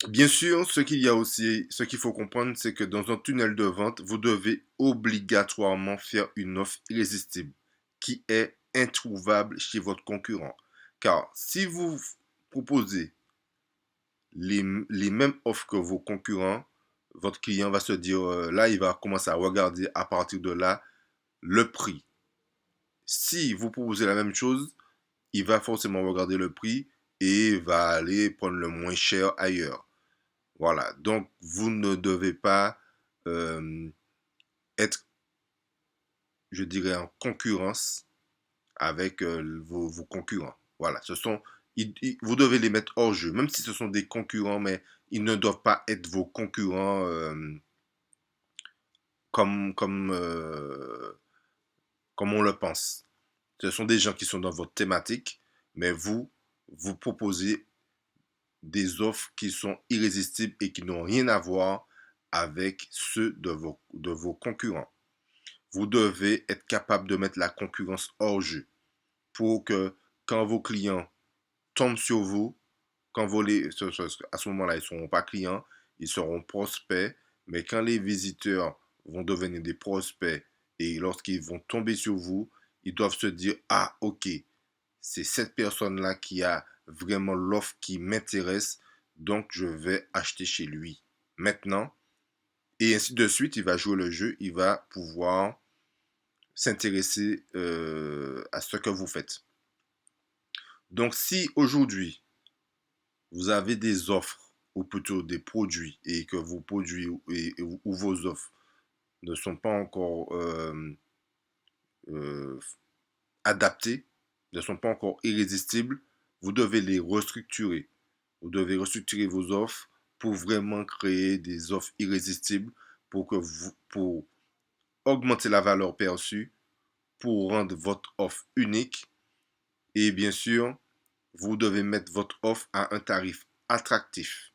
Bien sûr, ce qu'il faut comprendre, c'est que dans un tunnel de vente, vous devez obligatoirement faire une offre irrésistible qui est introuvable chez votre concurrent. Car si vous proposez les mêmes offres que vos concurrents, votre client va se dire, là, il va commencer à regarder à partir de là le prix. Si vous proposez la même chose, il va forcément regarder le prix et va aller prendre le moins cher ailleurs. Voilà, donc vous ne devez pas euh, être, je dirais, en concurrence avec vos concurrents. Voilà, vous devez les mettre hors jeu, même si ce sont des concurrents, mais ils ne doivent pas être vos concurrents comme, comme, euh, comme on le pense. Ce sont des gens qui sont dans votre thématique, mais vous proposez des offres qui sont irrésistibles et qui n'ont rien à voir avec ceux de vos concurrents. Vous devez être capable de mettre la concurrence hors jeu pour que quand vos clients tombent sur vous, quand vous les, à ce moment-là, ils ne seront pas clients, ils seront prospects, mais quand les visiteurs vont devenir des prospects et lorsqu'ils vont tomber sur vous, ils doivent se dire, ah ok, c'est cette personne-là qui a vraiment l'offre qui m'intéresse, donc je vais acheter chez lui maintenant. Et ainsi de suite, il va jouer le jeu, il va pouvoir s'intéresser à ce que vous faites. Donc si aujourd'hui, vous avez des offres, ou plutôt des produits, et que vos produits ou vos offres ne sont pas encore euh, adaptés, ne sont pas encore irrésistibles, vous devez les restructurer. Vous devez restructurer vos offres pour vraiment créer des offres irrésistibles pour augmenter la valeur perçue, pour rendre votre offre unique. Et bien sûr, vous devez mettre votre offre à un tarif attractif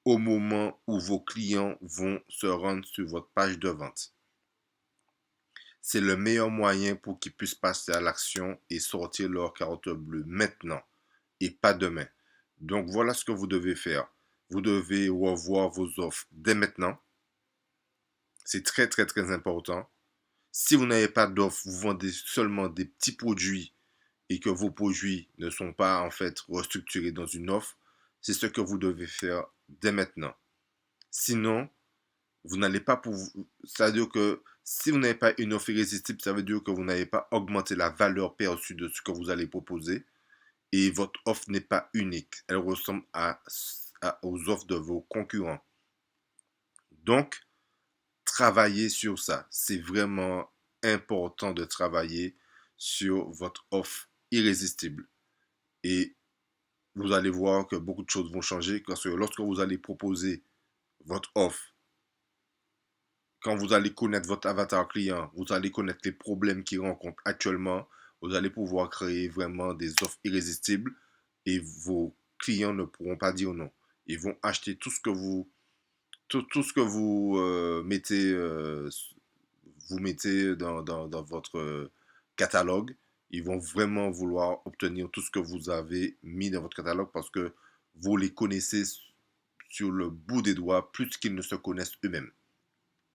au moment où vos clients vont se rendre sur votre page de vente. C'est le meilleur moyen pour qu'ils puissent passer à l'action et sortir leur carte bleue maintenant et pas demain. Donc voilà ce que vous devez faire. Vous devez revoir vos offres dès maintenant. C'est très très très important. Si vous n'avez pas d'offre, vous vendez seulement des petits produits et que vos produits ne sont pas en fait restructurés dans une offre, c'est ce que vous devez faire dès maintenant. Sinon, vous n'allez pas pouvoir. Ça veut dire que si vous n'avez pas une offre irrésistible, ça veut dire que vous n'avez pas augmenté la valeur perçue de ce que vous allez proposer et votre offre n'est pas unique. Elle ressemble aux offres de vos concurrents. Donc, travaillez sur ça. C'est vraiment important de travailler sur votre offre irrésistible. Et vous allez voir que beaucoup de choses vont changer parce que lorsque vous allez proposer votre offre, quand vous allez connaître votre avatar client, vous allez connaître les problèmes qu'il rencontre actuellement, vous allez pouvoir créer vraiment des offres irrésistibles et vos clients ne pourront pas dire non. Ils vont acheter tout ce que vous mettez dans votre catalogue. Ils vont vraiment vouloir obtenir tout ce que vous avez mis dans votre catalogue parce que vous les connaissez sur le bout des doigts plus qu'ils ne se connaissent eux-mêmes.